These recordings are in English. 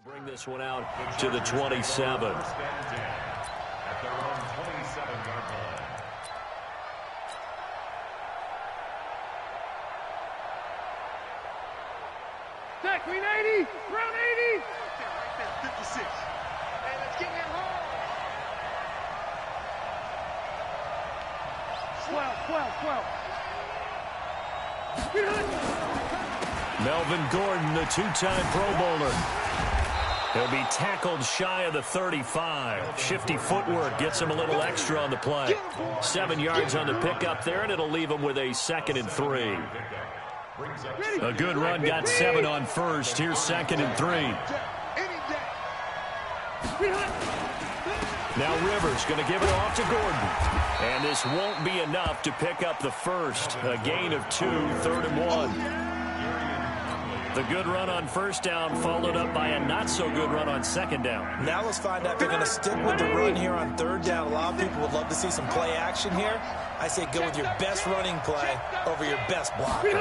Bring this one out to the 27. At their own 27-yard line. Jack, green 80, round 80. 56. Hey, let's get him home. 12. Melvin Gordon, the two-time Pro Bowler. He'll be tackled shy of the 35. Shifty footwork gets him a little extra on the play. 7 yards on the pickup there, and it'll leave him with a 2nd and 3. A good run, got 7 on first. Here's 2nd and 3. Now Rivers going to give it off to Gordon. And this won't be enough to pick up the first. A gain of 2, 3rd and 1. The good run on first down followed up by a not-so-good run on 2nd down. Now let's find out if they're going to stick with the run here on 3rd down. A lot of people would love to see some play action here. I say go with your best running play over your best blocker.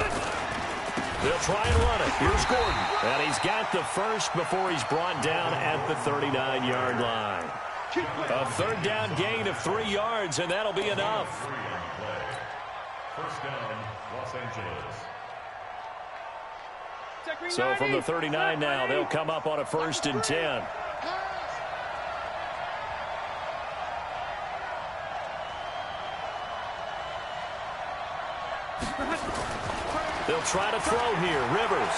They'll try and run it. Here's Gordon. And he's got the first before he's brought down at the 39-yard line. A 3rd down gain of 3 yards, and that'll be enough. First down, Los Angeles. So from the 39 now, they'll come up on a 1st and 10. They'll try to throw here. Rivers.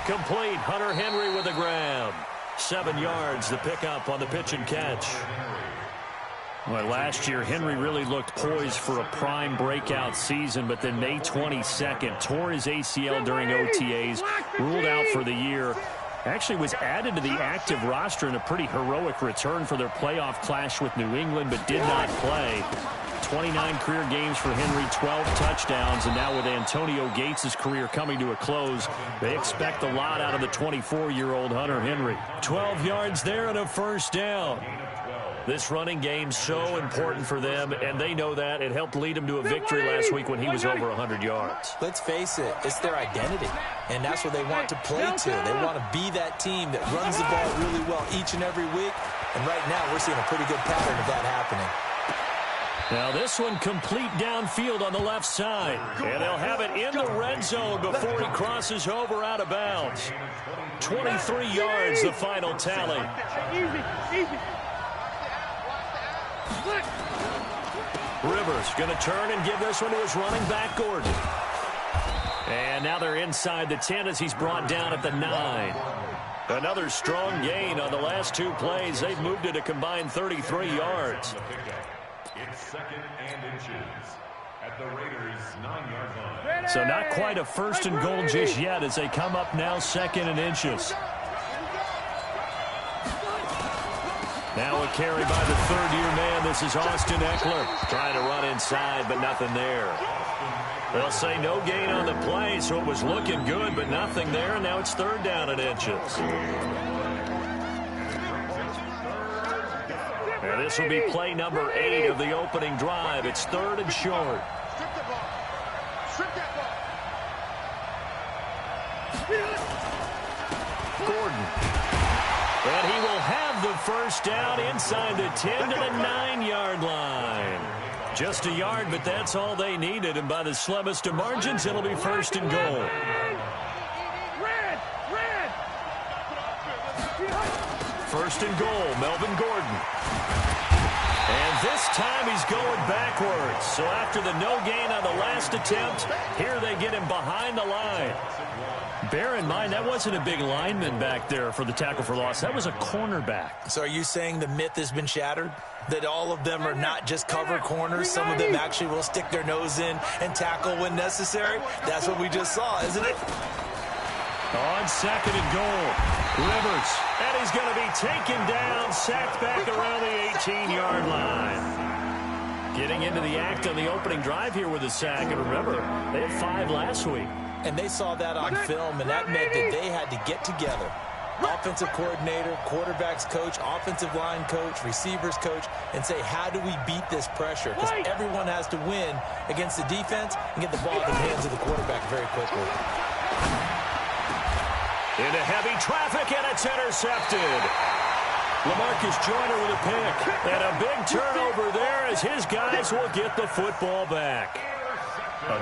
Complete. Hunter Henry with the grab. 7 yards, the pickup on the pitch and catch. Well, last year, Henry really looked poised for a prime breakout season, but then May 22nd, tore his ACL during OTAs, ruled out for the year. Actually was added to the active roster in a pretty heroic return for their playoff clash with New England, but did not play. 29 career games for Henry, 12 touchdowns, and now with Antonio Gates' career coming to a close, they expect a lot out of the 24-year-old Hunter Henry. 12 yards there and a 1st down. This running game so important for them, and they know that. It helped lead them to a victory last week when he was over 100 yards. Let's face it, it's their identity, and that's what they want to play to. They want to be that team that runs the ball really well each and every week, and right now we're seeing a pretty good pattern of that happening. Now this one complete downfield on the left side, and they'll have it in the red zone before he crosses over out of bounds. 23 yards, the final tally. Rivers going to turn and give this one to his running back, Gordon. And now they're inside the 10 as he's brought down at the 9. Another strong gain on the last 2 plays. They've moved it a combined 33 yards. It's 2nd and inches at the Raiders' 9-yard line. So not quite a 1st and goal just yet as they come up now 2nd and inches. Now a carry by the 3rd-year man. This is Austin Eckler trying to run inside, but nothing there. They'll say no gain on the play, so it was looking good, but nothing there, and now it's 3rd down and inches. And this will be play number 8 of the opening drive. It's 3rd and short. Gordon. And he will have the 1st down inside the 10 to the 9-yard line. Just a yard, but that's all they needed. And by the slimmest of margins, it'll be 1st and goal. 1st and goal, Melvin Gordon. And this time he's going backwards. So after the no gain on the last attempt, here they get him behind the line. Bear in mind, that wasn't a big lineman back there for the tackle for loss. That was a cornerback. So are you saying the myth has been shattered? That all of them are not just cover corners? Some of them actually will stick their nose in and tackle when necessary? That's what we just saw, isn't it? On 2nd and goal, Rivers. And he's going to be taken down, sacked back around the 18-yard line. Getting into the act on the opening drive here with a sack. And remember, they had 5 last week. And they saw that on film, and that meant that they had to get together. Offensive coordinator, quarterbacks coach, offensive line coach, receivers coach, and say, how do we beat this pressure? Because everyone has to win against the defense and get the ball in the hands of the quarterback very quickly. Into heavy traffic, and it's intercepted. LaMarcus Joyner with a pick. And a big turnover there as his guys will get the football back.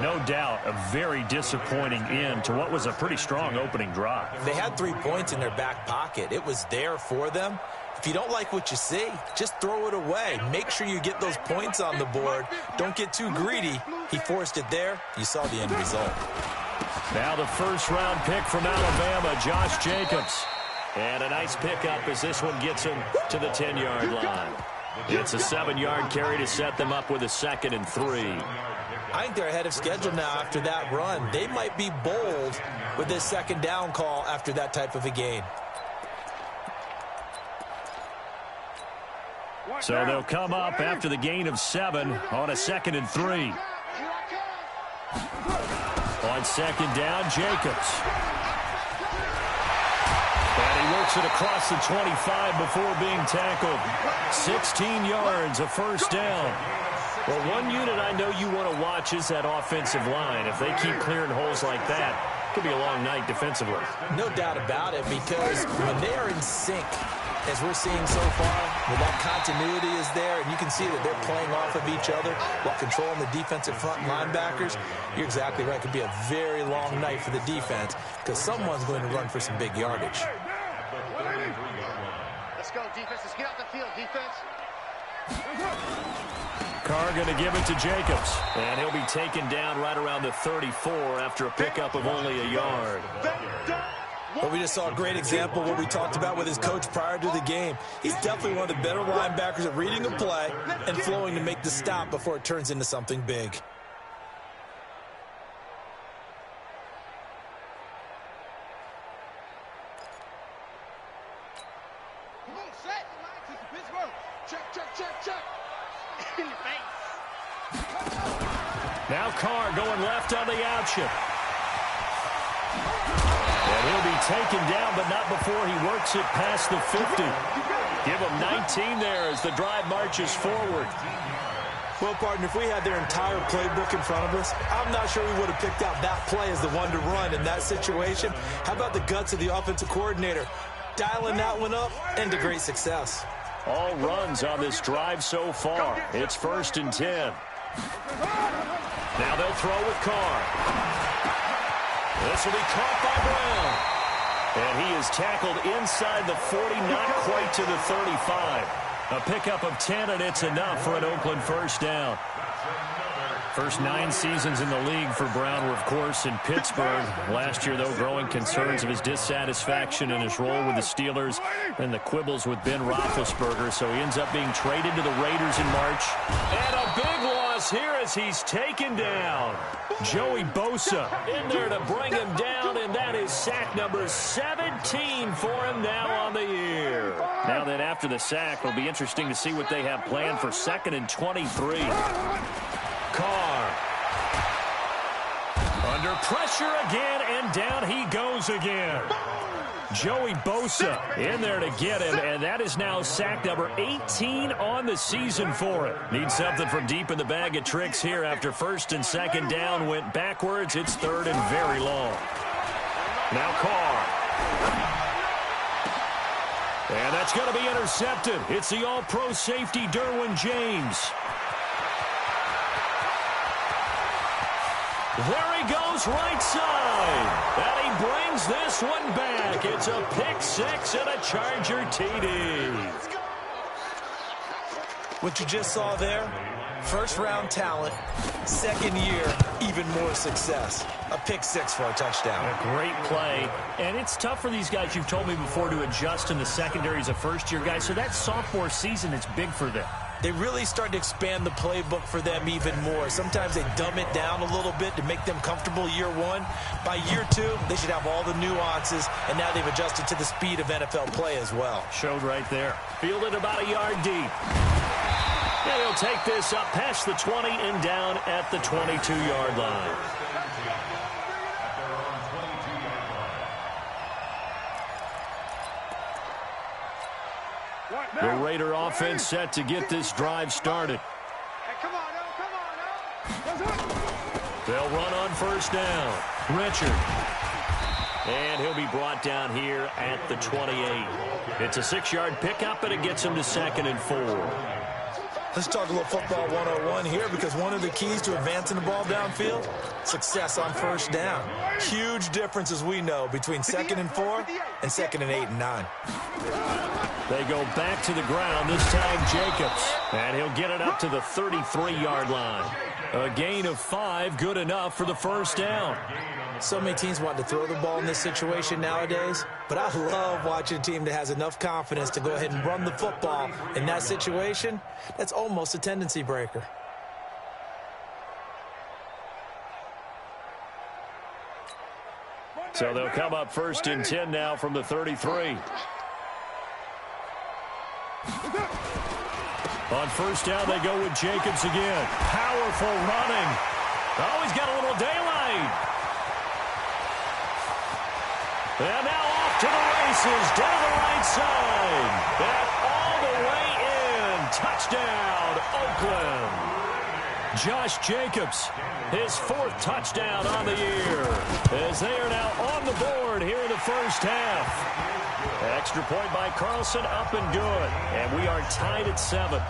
No doubt a very disappointing end to what was a pretty strong opening drive. They had 3 points in their back pocket. It was there for them. If you don't like what you see, just throw it away. Make sure you get those points on the board. Don't get too greedy. He forced it there. You saw the end result. Now the first-round pick from Alabama, Josh Jacobs. And a nice pickup as this one gets him to the 10-yard line. It's a 7-yard carry to set them up with a 2nd and 3. I think they're ahead of schedule now after that run. They might be bold with this 2nd down call after that type of a gain. So they'll come up after the gain of 7 on a 2nd and 3. On 2nd down, Jacobs. And he works it across the 25 before being tackled. 16 yards, a first down. Well, one unit I know you want to watch is that offensive line. If they keep clearing holes like that, it could be a long night defensively. No doubt about it, because when they are in sync, as we're seeing so far, when that continuity is there, and you can see that they're playing off of each other while controlling the defensive front linebackers, you're exactly right. It could be a very long night for the defense because someone's going to run for some big yardage. Let's go, defense. Let's get out the field, defense. Carr going to give it to Jacobs. And he'll be taken down right around the 34 after a pickup of only a yard. Well, we just saw a great example of what we talked about with his coach prior to the game. He's definitely one of the better linebackers at reading a play and flowing to make the stop before it turns into something big. Come on, set. Pittsburgh. Check. In your face. Now Carr going left on the option. And he'll be taken down, but not before he works it past the 50. Give him 19 there as the drive marches forward. Well, partner, if we had their entire playbook in front of us, I'm not sure we would have picked out that play as the one to run in that situation. How about the guts of the offensive coordinator? Dialing that one up and to great success. All runs on this drive so far. It's 1st and 10. Now they'll throw with Carr. This will be caught by Brown. And he is tackled inside the 40, not quite to the 35. A pickup of 10, and it's enough for an Oakland first down. First 9 seasons in the league for Brown were, of course, in Pittsburgh. Last year, though, growing concerns of his dissatisfaction in his role with the Steelers and the quibbles with Ben Roethlisberger. So he ends up being traded to the Raiders in March. And a big loss here as he's taken down. Joey Bosa in there to bring him down, and that is sack number 17 for him now on the year. Now then, after the sack, it'll be interesting to see what they have planned for 2nd and 23. Carr under pressure again, and down he goes again. Joey Bosa in there to get him, and that is now sack number 18 on the season for him. Needs something from deep in the bag of tricks here after 1st and 2nd down went backwards. It's 3rd and very long. Now Carr. And that's going to be intercepted. It's the all-pro safety Derwin James. There he goes right side. And he brings this one back. It's a pick-6 and a Charger TD. What you just saw there, first-round talent, 2nd year, even more success. A pick-6 for a touchdown. A great play. And it's tough for these guys, you've told me before, to adjust in the secondary as a first-year guy. So that sophomore season is big for them. They really start to expand the playbook for them even more. Sometimes they dumb it down a little bit to make them comfortable year 1. By year 2, they should have all the nuances, and now they've adjusted to the speed of NFL play as well. Showed right there. Fielded about a yard deep. And he'll take this up past the 20 and down at the 22-yard line. The Raider offense set to get this drive started. Hey, come on now. They'll run on 1st down. Richard. And he'll be brought down here at the 28. It's a 6-yard pickup, and it gets him to 2nd and 4. Let's talk a little football 101 here, because one of the keys to advancing the ball downfield, success on first down. Huge difference, as we know, between 2nd and 4 and 2nd and 8 and 9. They go back to the ground, this time Jacobs. And he'll get it up to the 33-yard line. A gain of 5, good enough for the first down. So many teams want to throw the ball in this situation nowadays, but I love watching a team that has enough confidence to go ahead and run the football in that situation. That's almost a tendency breaker. So they'll come up 1st and 10 now from the 33. On first down, they go with Jacobs again. Powerful running. Oh, he's got a little daylight. And now off to the races, down the right side. And all the way in. Touchdown, Oakland. Josh Jacobs, his 4th touchdown on the year, as they are now on the board here in the first half. Extra point by Carlson, up and good. And we are tied at 7.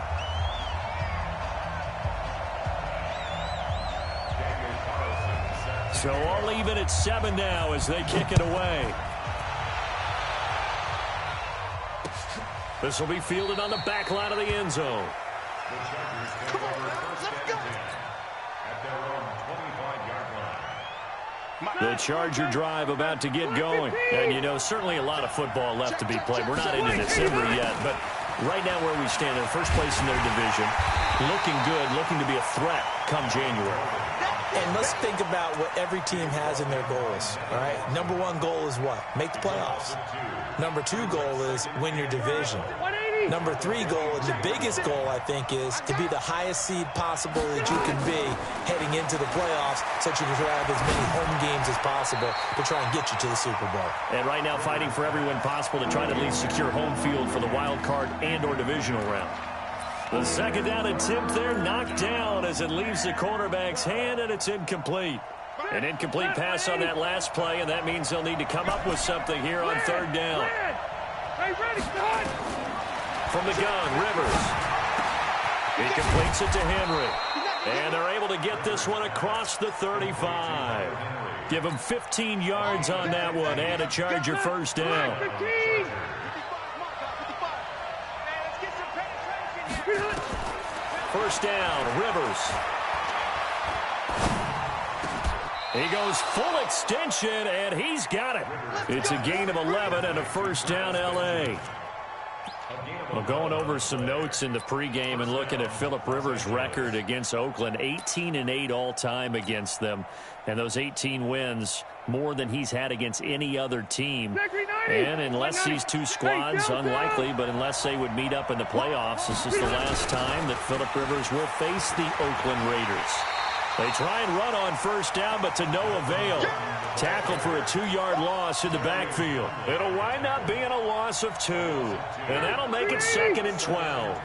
So all even at 7 now as they kick it away. This will be fielded on the back line of the end zone. The Charger drive about to get going. And, you know, certainly a lot of football left to be played. We're not into December yet, but right now where we stand in first place in their division, looking good, looking to be a threat come January. And let's think about what every team has in their goals, all right? Number 1 goal is what? Make the playoffs. Number 2 goal is win your division. Number 3 goal, and the biggest goal, I think, is to be the highest seed possible that you can be heading into the playoffs, so that you can have as many home games as possible to try and get you to the Super Bowl. And right now fighting for every win possible to try to at least secure home field for the wild card and or divisional round. The second down attempt there knocked down as it leaves the quarterback's hand, and it's incomplete. An incomplete pass on that last play, and that means they'll need to come up with something here on 3rd down. From the gun, Rivers. He completes it to Henry. And they're able to get this one across the 35. Give him 15 yards on that one and a Charger first down. First down, Rivers. He goes full extension, and he's got it. It's a gain of 11 and a first down, L.A. Well, going over some notes in the pregame and looking at Phillip Rivers' record against Oakland, 18-8 all-time against them. And those 18 wins, more than he's had against any other team. And unless these two squads, unlikely, but unless they would meet up in the playoffs, this is the last time that Phillip Rivers will face the Oakland Raiders. They try and run on first down, but to no avail. Tackled for a 2-yard loss in the backfield. It'll wind up being a loss of 2. And that'll make it 2nd and 12.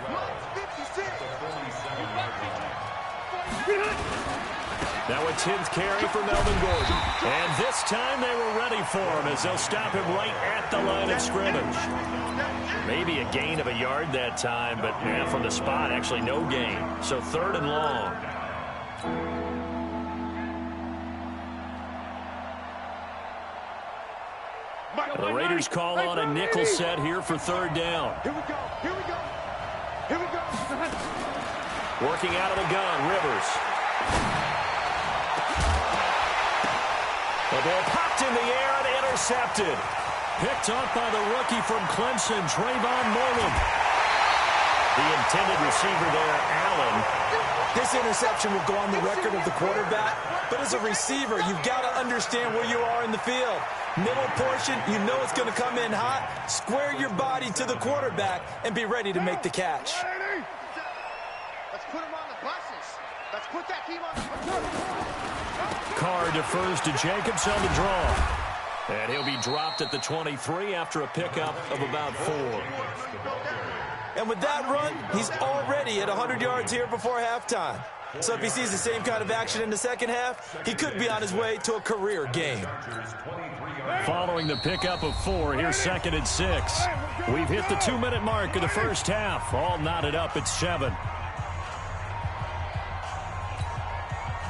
Now a 10th carry for Melvin Gordon. And this time they were ready for him as they'll stop him right at the line of scrimmage. Maybe a gain of a yard that time, but from the spot, actually no gain. So 3rd and long. The Raiders call on a nickel set here for 3rd down. Here we go. Here we go. Here we go. Working out of the gun, Rivers. The ball popped in the air and intercepted. Picked up by the rookie from Clemson, Trayvon Mullen. The intended receiver there, Allen. This interception will go on the record of the quarterback, but as a receiver, you've got to understand where you are in the field. Middle portion, you know it's going to come in hot. Square your body to the quarterback and be ready to make the catch. Let's put him on the buses. Let's put that team on the buses. Carr defers to Jacobs on the draw. And he'll be dropped at the 23 after a pickup of about 4. And with that run, he's already at 100 yards here before halftime. So if he sees the same kind of action in the second half, he could be on his way to a career game. Following the pickup of 4, here's 2nd and 6. We've hit the 2-minute mark of the first half. All knotted up at 7.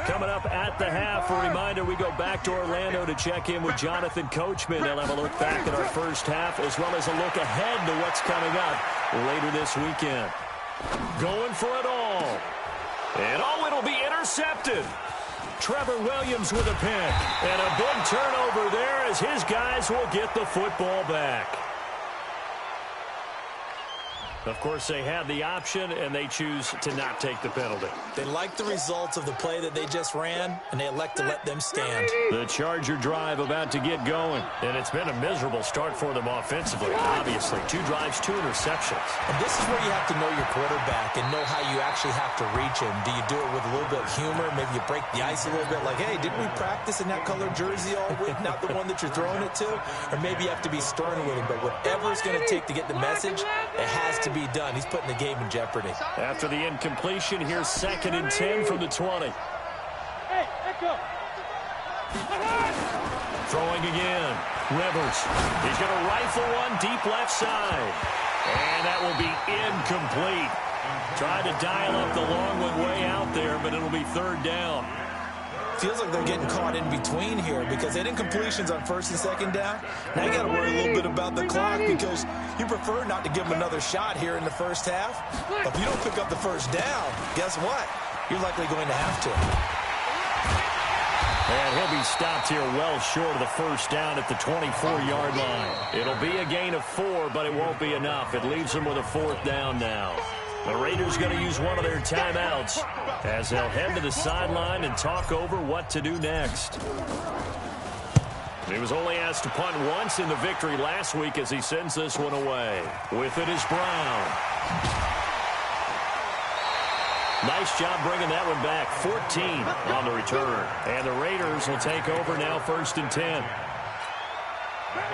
Coming up at the half, a reminder, we go back to Orlando to check in with Jonathan Coachman. They'll have a look back at our first half as well as a look ahead to what's coming up later this weekend. Going for it all. And it'll be intercepted. Trevor Williams with a pick. And a big turnover there as his guys will get the football back. Of course, they had the option, and they choose to not take the penalty. They like the results of the play that they just ran, and they elect to let them stand. The Charger drive about to get going, and it's been a miserable start for them offensively, obviously. 2 drives, 2 interceptions. And this is where you have to know your quarterback and know how you actually have to reach him. Do you do it with a little bit of humor? Maybe you break the ice a little bit, like, hey, didn't we practice in that colored jersey all week, not the one that you're throwing it to? Or maybe you have to be stern with him, but whatever it's going to take to get the message, it has to be done. He's putting the game in jeopardy. After the incompletion, here's 2nd and 10 from the 20. Hey, echo. Throwing again. Rivers. He's going to rifle one deep left side. And that will be incomplete. Tried to dial up the long one way out there, but it'll be 3rd down. Feels like they're getting caught in between here because they had incompletions on 1st and 2nd down. Now you got to worry a little bit about the clock because you prefer not to give them another shot here in the first half. But if you don't pick up the 1st down, guess what? You're likely going to have to. And he'll be stopped here well short of the 1st down at the 24-yard line. It'll be a gain of 4, but it won't be enough. It leaves them with a 4th down now. The Raiders going to use one of their timeouts as they'll head to the sideline and talk over what to do next. He was only asked to punt once in the victory last week as he sends this one away. With it is Brown. Nice job bringing that one back. 14 on the return. And the Raiders will take over now 1st and 10.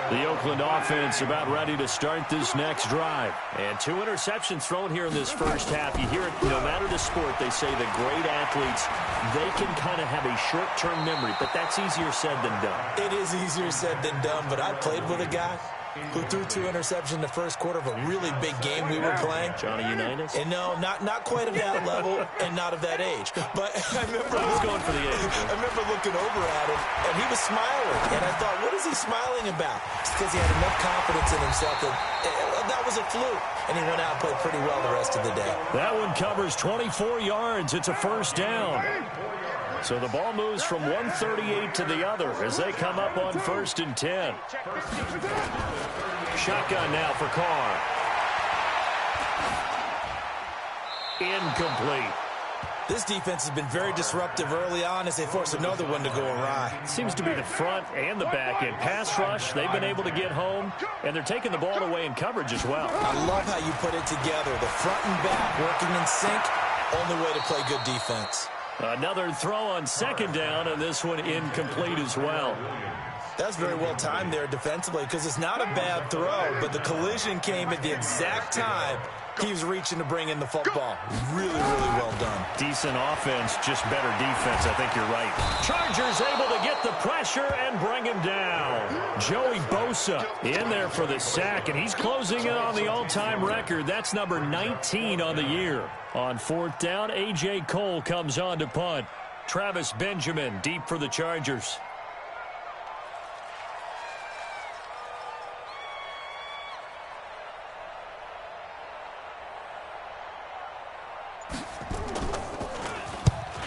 The Oakland offense about ready to start this next drive. And 2 interceptions thrown here in this first half. You hear it, no matter the sport, they say the great athletes, they can kind of have a short-term memory, but that's easier said than done. It is easier said than done, but I played with a guy who threw 2 interceptions in the first quarter of a really big game we were playing. Johnny Unitas? And no, not quite of that level and not of that age. But I remember going for the age. I remember looking over at him, and he was smiling. And I thought, what is he smiling about? It's because he had enough confidence in himself that was a fluke. And he went out and played pretty well the rest of the day. That one covers 24 yards. It's a 1st down. So the ball moves from 138 to the other as they come up on 1st and 10. Shotgun now for Carr. Incomplete. This defense has been very disruptive early on as they force another one to go awry. Seems to be the front and the back end. Pass rush, they've been able to get home, and they're taking the ball away in coverage as well. I love how you put it together. The front and back working in sync, only way to play good defense. Another throw on 2nd down, and this one incomplete as well. That's very well timed there defensively because it's not a bad throw, but the collision came at the exact time he was reaching to bring in the football. Really, really well done. Decent offense, just better defense. I think you're right. Chargers able to get the pressure and bring him down. Joey Bosa in there for the sack, and he's closing in on the all-time record. That's number 19 on the year. On 4th down, A.J. Cole comes on to punt. Travis Benjamin deep for the Chargers.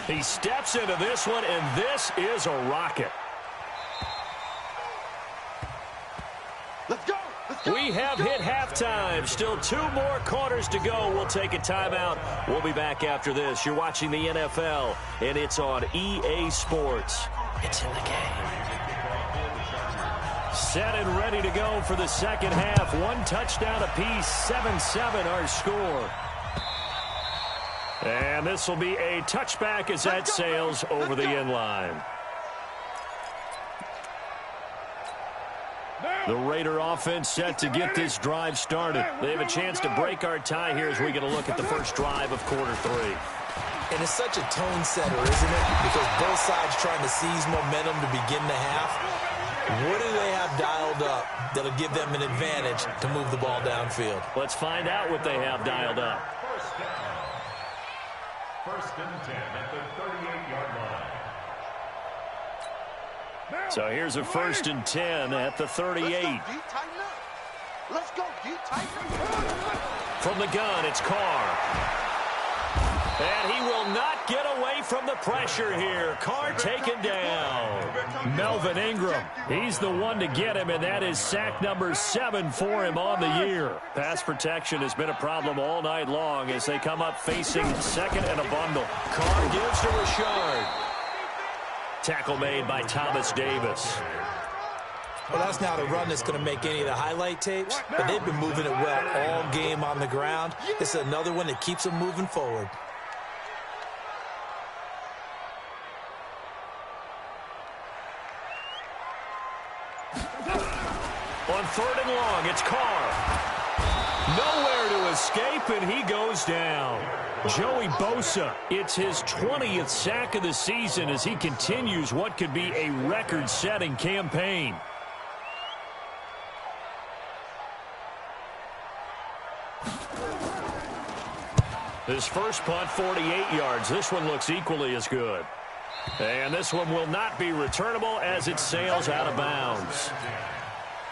He steps into this one, and this is a rocket. Let's go. We have hit halftime. Still 2 more quarters to go. We'll take a timeout. We'll be back after this. You're watching the NFL, and it's on EA Sports. It's in the game. Set and ready to go for the 2nd half. 1 touchdown apiece, 7-7 our score. And this will be a touchback as that sails over the end line. The Raider offense set to get this drive started. They have a chance to break our tie here as we get a look at the first drive of quarter 3. And it's such a tone setter, isn't it? Because both sides trying to seize momentum to begin the half. What do they have dialed up that'll give them an advantage to move the ball downfield? Let's find out what they have dialed up. First and 10 at the 38-yard line. So here's a first and 10 at the 38. Let's go, D, tighten up. From the gun, it's Carr. And he will not get away from the pressure here. Carr taken down. Melvin Ingram, he's the one to get him, and that is sack number 7 for him on the year. Pass protection has been a problem all night long as they come up facing second and a bundle. Carr gives to Richard. Tackle made by Thomas Davis. Well, that's not a run that's going to make any of the highlight tapes, but they've been moving it well all game on the ground. This is another one that keeps them moving forward. On third and long, it's Carr. Nowhere to escape, and he goes down. Joey Bosa, it's his 20th sack of the season as he continues what could be a record-setting campaign. His first punt, 48 yards. This one looks equally as good. And this one will not be returnable as it sails out of bounds.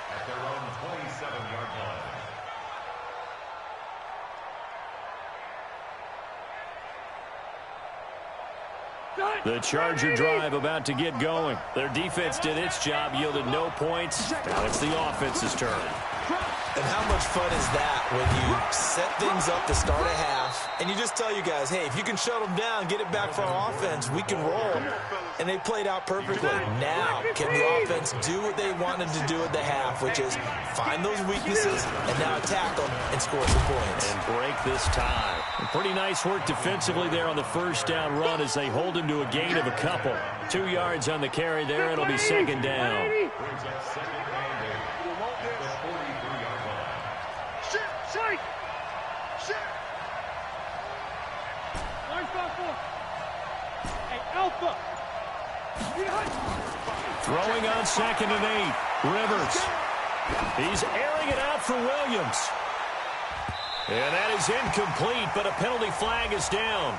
At their own 27-yard line. The Charger drive about to get going. Their defense did its job, yielded no points. Now it's the offense's turn. And how much fun is that when you set things up to start a half and you just tell you guys, hey, if you can shut them down, get it back for our offense, we can roll. And they played out perfectly. Now, can the offense do what they wanted to do at the half, which is find those weaknesses and now attack them and score some points. And break this tie. And pretty nice work defensively there on the first down run as they hold him to a gain of a couple. 2 yards on the carry there. It'll be second down. Brings up second and 8 at the 43-yard line. Shit! Hey, Alpha! Throwing on second and 8. Rivers. He's airing it out for Williams. And that is incomplete, but a penalty flag is down.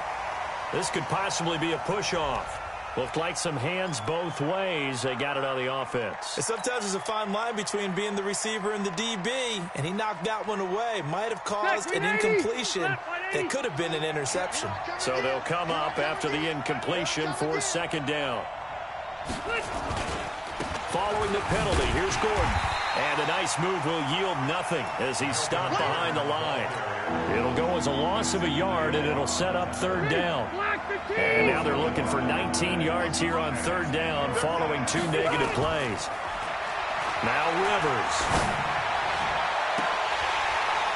This could possibly be a push-off. Looked like some hands both ways. They got it on the offense. And sometimes there's a fine line between being the receiver and the DB, and he knocked that one away. Might have caused an incompletion that could have been an interception. So they'll come up after the incompletion for second down. Following the penalty, here's Gordon. And a nice move will yield nothing as he's stopped behind the line. It'll go as a loss of a yard, and it'll set up third down. And now they're looking for 19 yards here on third down following 2 negative plays. Now Rivers.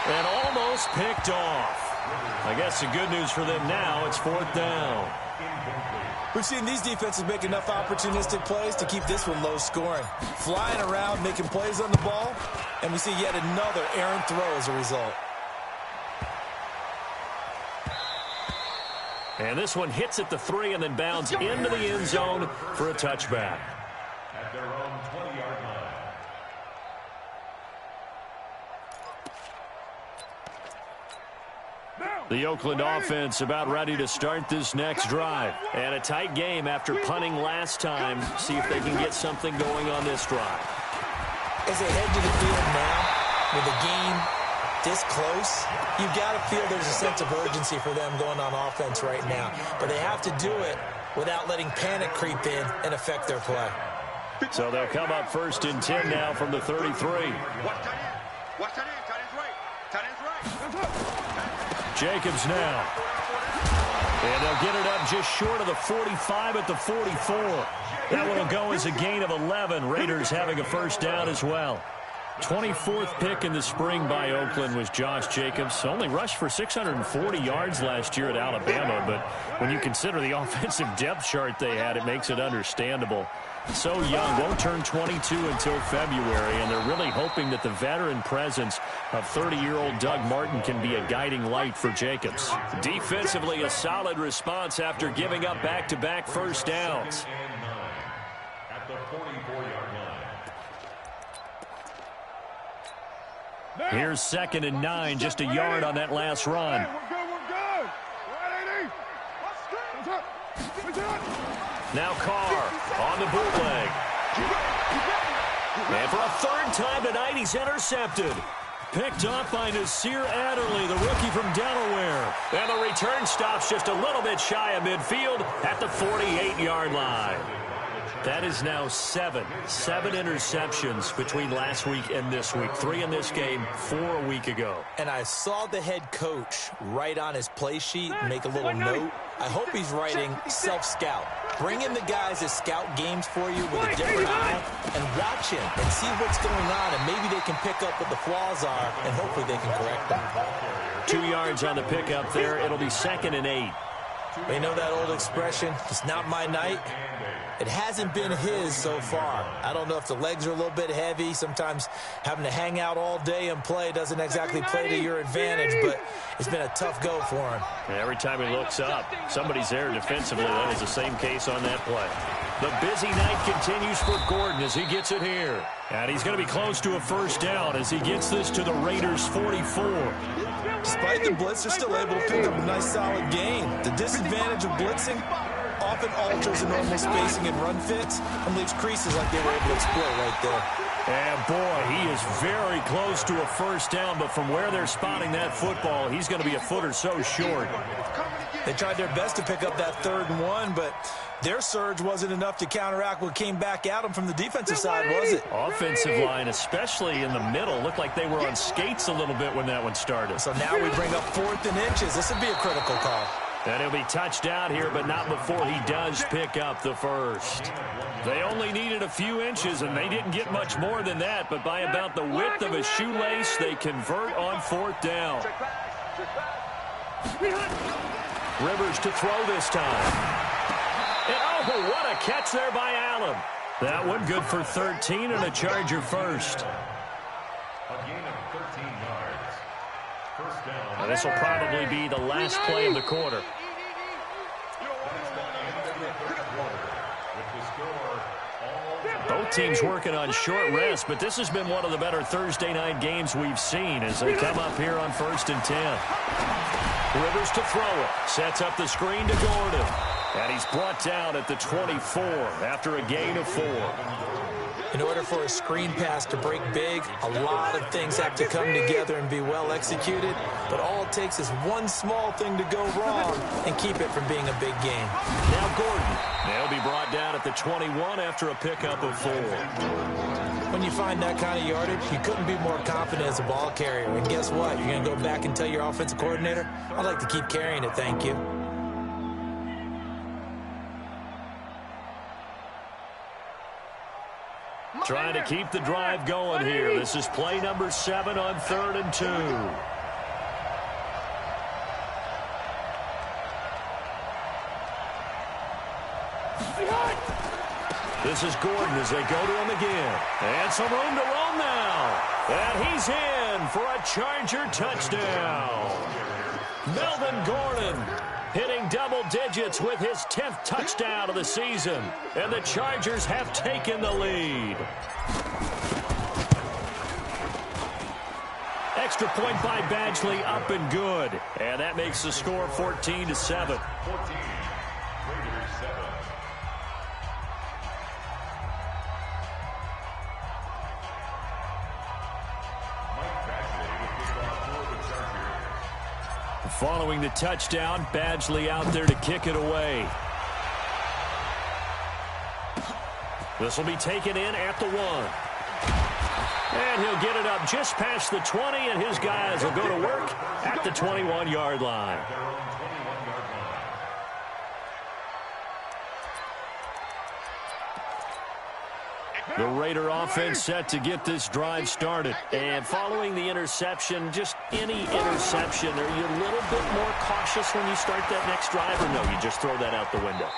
And almost picked off. I guess the good news for them now, it's fourth down. We've seen these defenses make enough opportunistic plays to keep this one low scoring. Flying around, making plays on the ball, and we see yet another errant throw as a result. And this one hits at the 3 and then bounds into the end zone for a touchback. At their own 20-yard line. The Oakland offense about ready to start this next drive. And a tight game after punting last time. See if they can get something going on this drive. As they head to the field now, with the game this close, you've got to feel there's a sense of urgency for them going on offense right now. But they have to do it without letting panic creep in and affect their play. So they'll come up first and 10 now from the 33. Watch that in. Tight end's right. Jacobs now. And they'll get it up just short of the 45 at the 44. That one will go as a gain of 11. Raiders having a first down as well. 24th pick in the spring by Oakland was Josh Jacobs. Only rushed for 640 yards last year at Alabama, but when you consider the offensive depth chart they had, it makes it understandable. So young, won't turn 22 until February, and they're really hoping that the veteran presence of 30-year-old Doug Martin can be a guiding light for Jacobs. Defensively, a solid response after giving up back-to-back first downs. At the 44-yard line. Here's 2nd and 9, just a yard on that last run. Now Carr on the bootleg. And for a 3rd time tonight, he's intercepted. Picked off by Nasir Adderley, the rookie from Delaware. And the return stops just a little bit shy of midfield at the 48-yard line. That is now 7 interceptions between last week and this week. 3 in this game, 4 a week ago. And I saw the head coach write on his play sheet, make a little note. I hope he's writing self-scout. Bring in the guys that scout games for you with a different eye and watch him and see what's going on, and maybe they can pick up what the flaws are, and hopefully they can correct them. 2 yards on the pickup there. It'll be 2nd and 8. You know that old expression, it's not my night? It hasn't been his so far. I don't know if the legs are a little bit heavy. Sometimes having to hang out all day and play doesn't exactly play to your advantage, but it's been a tough go for him. Every time he looks up, somebody's there defensively. That was the same case on that play. The busy night continues for Gordon as he gets it here. And he's going to be close to a first down as he gets this to the Raiders' 44. Despite the blitz, they're still able to pick up a nice solid gain. The disadvantage of blitzing often alters the normal spacing and run fits and leaves creases like they were able to exploit right there. And boy, he is very close to a first down, but from where they're spotting that football, he's going to be a foot or so short. They tried their best to pick up that 3rd and 1, but their surge wasn't enough to counteract what came back at them from the defensive side, was it? Offensive line, especially in the middle, looked like they were on skates a little bit when that one started. So now we bring up 4th and inches. This would be a critical call. And he'll be touched out here, but not before he does pick up the first. They only needed a few inches, and they didn't get much more than that, but by about the width of a shoelace, they convert on 4th down. Rivers to throw this time. And oh, what a catch there by Allen. That one good for 13 and a Charger first. A gain of 13 yards. First down. This will probably be the last play of the quarter. Both teams working on short rest, but this has been one of the better Thursday night games we've seen as they come up here on 1st and 10. Rivers to throw it. Sets up the screen to Gordon. And he's brought down at the 24 after a gain of 4. In order for a screen pass to break big, a lot of things have to come together and be well executed. But all it takes is one small thing to go wrong and keep it from being a big game. Now Gordon. They'll be brought down at the 21 after a pickup of 4. When you find that kind of yardage, you couldn't be more confident as a ball carrier. And guess what? You're going to go back and tell your offensive coordinator, I'd like to keep carrying it, thank you. Trying to keep the drive going here. This is play number 7 on 3rd and 2. This is Gordon as they go to him again. And some room to roam now. And he's in for a Charger touchdown. Melvin Gordon hitting double digits with his 10th touchdown of the season. And the Chargers have taken the lead. Extra point by Badgley, up and good. And that makes the score 14-7. 14. Raiders 7. Following the touchdown, Badgley out there to kick it away. This will be taken in at the 1. And he'll get it up just past the 20, and his guys will go to work at the 21-yard line. The Raider offense set to get this drive started. And following the interception, just any interception, are you a little bit more cautious when you start that next drive, or no, you just throw that out the window?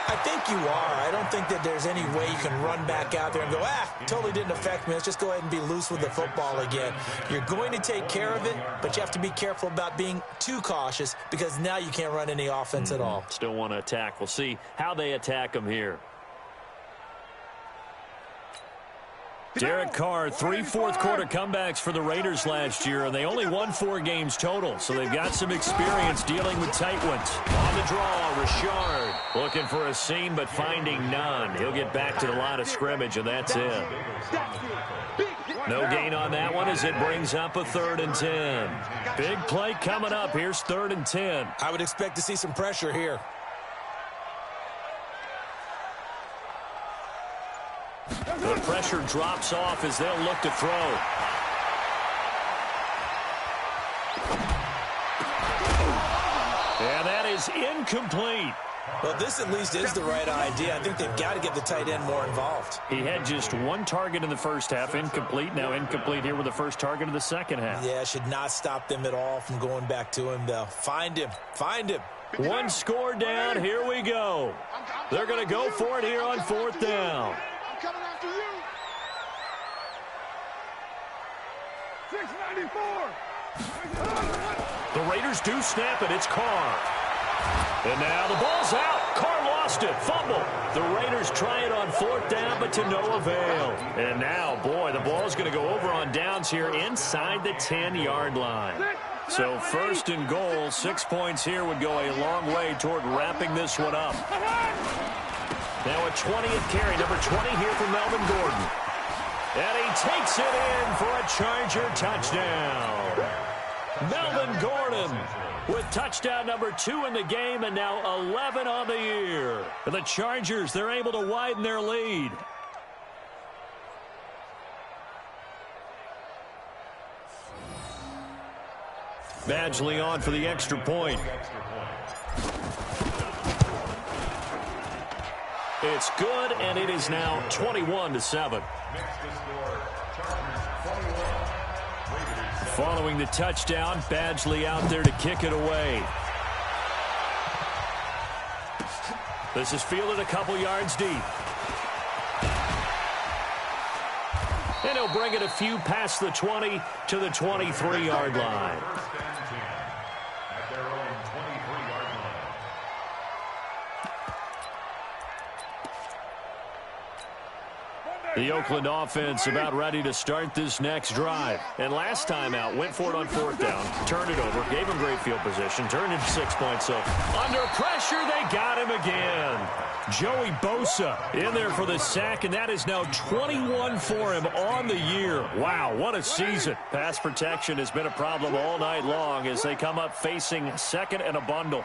I think you are. I don't think that there's any way you can run back out there and go, totally didn't affect me. Let's just go ahead and be loose with the football again. You're going to take care of it, but you have to be careful about being too cautious because now you can't run any offense at all. Still want to attack. We'll see how they attack them here. Derek Carr, 3 fourth-quarter comebacks for the Raiders last year, and they only won 4 games total, so they've got some experience dealing with tight ones. On the draw, Richard looking for a seam, but finding none. He'll get back to the line of scrimmage, and that's it. No gain on that one as it brings up a 3rd and 10. Big play coming up. Here's 3rd and 10. I would expect to see some pressure here. The pressure drops off as they'll look to throw. And that is incomplete. Well, this at least is the right idea. I think they've got to get the tight end more involved. He had just 1 target in the first half, incomplete. Now incomplete here with the first target of the second half. Yeah, should not stop them at all from going back to him, though. Find him. Find him. 1 score down. Here we go. They're going to go for it here on 4th down. Coming after you. 694. The Raiders do snap it. It's Carr. And now the ball's out. Carr lost it. Fumble. The Raiders try it on 4th down, but to no avail. And now, boy, the ball's going to go over on downs here inside the 10-yard line. So 1st and goal, 6 points here would go a long way toward wrapping this one up. Now a 20th carry, number 20 here for Melvin Gordon. And he takes it in for a Charger touchdown. Melvin Gordon with touchdown number 2 in the game and now 11 on the year. And the Chargers, they're able to widen their lead. Badgley on for the extra point. It's good, and it is now 21-7. Following the touchdown, Badgley out there to kick it away. This is fielded a couple yards deep. And he'll bring it a few past the 20 to the 23-yard line. The Oakland offense about ready to start this next drive. And last time out, went for it on 4th down, turned it over, gave him great field position, turned it 6 points. So under pressure, they got him again. Joey Bosa in there for the sack, and that is now 21 for him on the year. Wow, what a season. Pass protection has been a problem all night long as they come up facing 2nd and a bundle.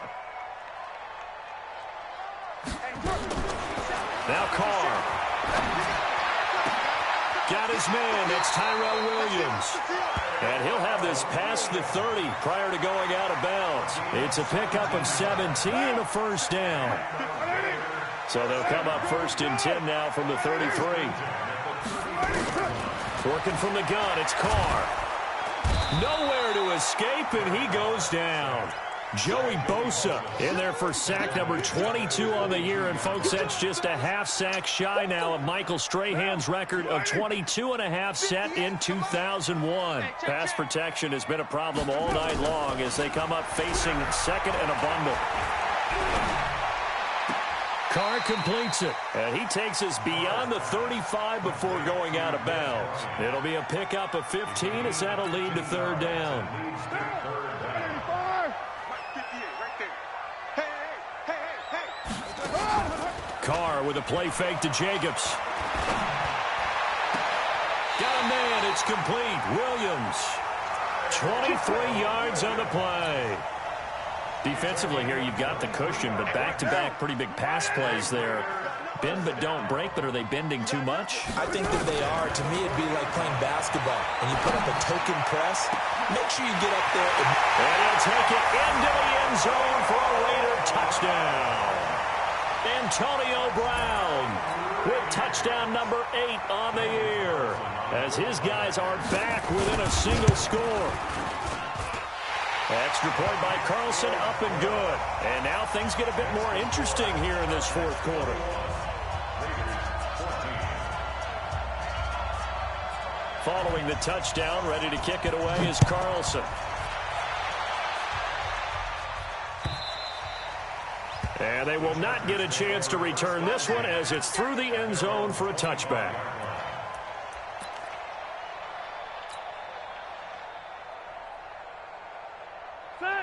Now Carr. Got his man. It's Tyrell Williams. And he'll have this past the 30 prior to going out of bounds. It's a pickup of 17 and a 1st down. So they'll come up 1st and 10 now from the 33. Working from the gun, it's Carr. Nowhere to escape, and he goes down. Joey Bosa in there for sack number 22 on the year. And, folks, that's just a half sack shy now of Michael Strahan's record of 22.5 set in 2001. Pass protection has been a problem all night long as they come up facing 2nd and a bundle. Carr completes it, and he takes us beyond the 35 before going out of bounds. It'll be a pickup of 15 as that'll lead to 3rd down. Carr with a play fake to Jacobs. Got a man, it's complete. Williams, 23 yards on the play. Defensively here, you've got the cushion, but back-to-back pretty big pass plays there. Bend but don't break, but are they bending too much? I think that they are. To me, it'd be like playing basketball. When you put up a token press, make sure you get up there. And he'll take it into the end zone for a Raider touchdown. Antonio Brown with touchdown number 8 on the year as his guys are back within a single score. Extra point by Carlson, up and good. And now things get a bit more interesting here in this fourth quarter. Following the touchdown, ready to kick it away is Carlson. And they will not get a chance to return this one as it's through the end zone for a touchback.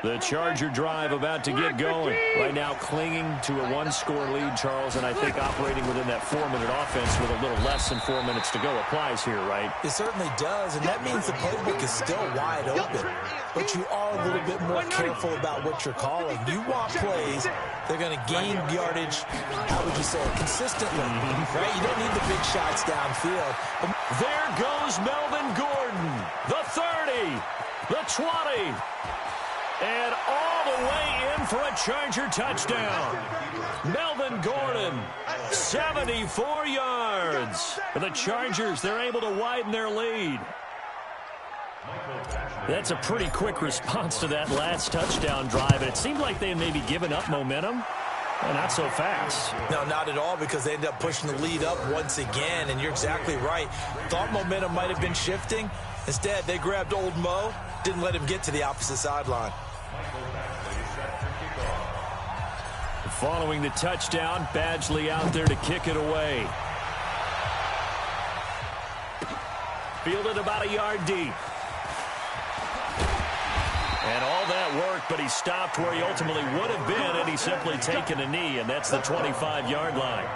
The Charger drive about to get going. Right now clinging to a one-score lead, Charles, and I think operating within that 4-minute offense with a little less than 4 minutes to go applies here, right? It certainly does, and that means the playbook is still wide open. But you are a little bit more careful about what you're calling. You want plays, they're going to gain yardage, how would you say it, consistently, right? You don't need the big shots downfield. There goes Melvin Gordon, the 30, the 20, and all the way in for a Charger touchdown. Melvin Gordon, 74 yards. For the Chargers, they're able to widen their lead. That's a pretty quick response to that last touchdown drive. And it seemed like they had maybe given up momentum. Well, not so fast. No, not at all, because they ended up pushing the lead up once again. And you're exactly right. Thought momentum might have been shifting. Instead, they grabbed old Mo, didn't let him get to the opposite sideline. Following the touchdown, Badgley out there to kick it away. Fielded about a yard deep. And all that work, but he stopped where he ultimately would have been, and he's simply taken a knee, and that's the 25-yard line.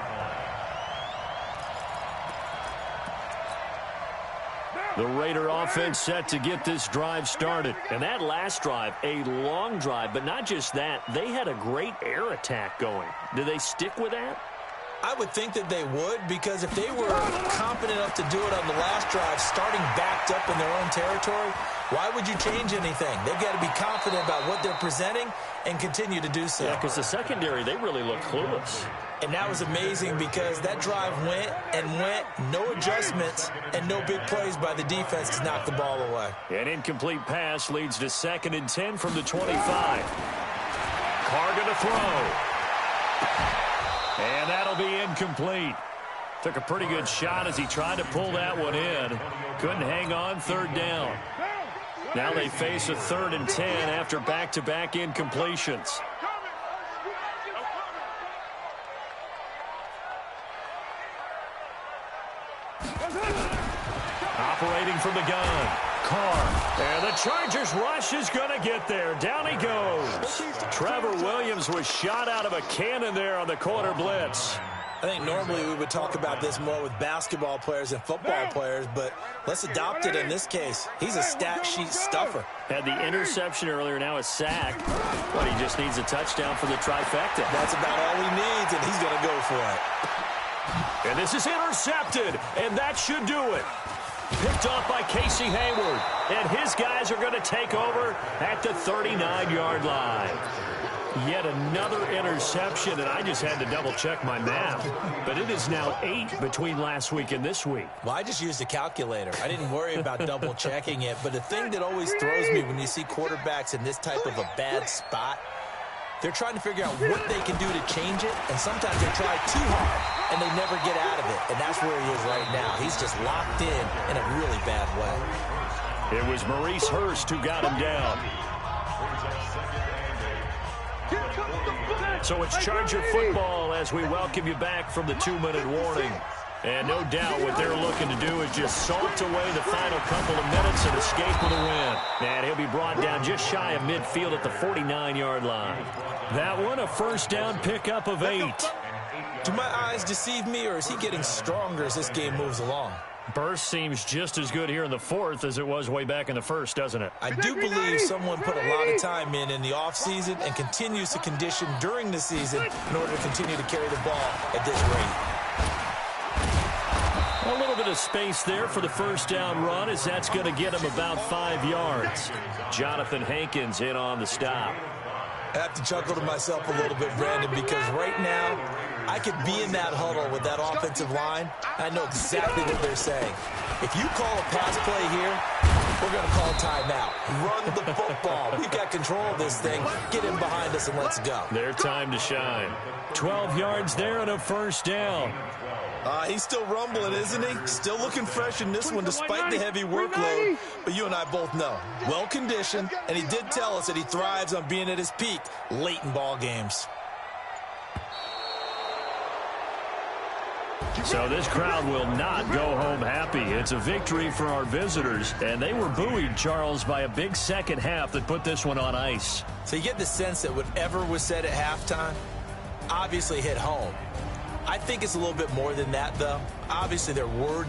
The Raider offense set to get this drive started. And that last drive, a long drive, but not just that, they had a great air attack going. Do they stick with that? I would think that they would, because if they were competent enough to do it on the last drive, starting backed up in their own territory, why would you change anything? They've got to be confident about what they're presenting and continue to do so. Yeah, because the secondary, they really look clueless. And that was amazing, because that drive went and went, no adjustments, and no big plays by the defense to knock the ball away. An incomplete pass leads to 2nd and 10 from the 25. Carr going to throw. And that'll be incomplete. Took a pretty good shot as he tried to pull that one in. Couldn't hang on, 3rd down. Now they face a 3rd and 10 after back-to-back incompletions. Operating from the gun, Carr. And the Chargers rush is going to get there. Down he goes. Trevor Williams was shot out of a cannon there on the quarter blitz. I think normally we would talk about this more with basketball players and football players, but let's adopt it in this case. He's a stat sheet stuffer. Had the interception earlier, now a sack. But he just needs a touchdown for the trifecta. That's about all he needs, and he's going to go for it. And this is intercepted, and that should do it. Picked off by Casey Hayward, and his guys are going to take over at the 39-yard line. Yet another interception, and I just had to double-check my math. But it is now 8 between last week and this week. Well, I just used a calculator. I didn't worry about double-checking it. But the thing that always throws me when you see quarterbacks in this type of a bad spot, they're trying to figure out what they can do to change it, and sometimes they try too hard, and they never get out of it. And that's where he is right now. He's just locked in a really bad way. It was Maurice Hurst who got him down. So it's Charger football as we welcome you back from the 2-minute warning. And no doubt what they're looking to do is just salt away the final couple of minutes and escape with a win. And he'll be brought down just shy of midfield at the 49-yard line. That one, a first down pickup of 8. Do my eyes deceive me, or is he getting stronger as this game moves along? Burst seems just as good here in the 4th as it was way back in the 1st, doesn't it? I do believe someone put a lot of time in the offseason and continues to condition during the season in order to continue to carry the ball at this rate. A little bit of space there for the first down run, as that's going to get him about 5 yards. Jonathan Hankins in on the stop. I have to chuckle to myself a little bit, Brandon, because right now I could be in that huddle with that offensive line. I know exactly what they're saying. If you call a pass play here, We're going to call timeout. Run the football. We've got control of this thing. Get him behind us and let's go. Their time to shine. 12 yards there and a first down. He's still rumbling, isn't he? Still looking fresh in this one despite the heavy workload. But you and I both know, well-conditioned, and he did tell us that he thrives on being at his peak late in ball games. So this crowd will not go home happy. It's a victory for our visitors, and they were buoyed, Charles, by a big second half that put this one on ice. So you get the sense that whatever was said at halftime obviously hit home. I think it's a little bit more than that, though. Obviously, their words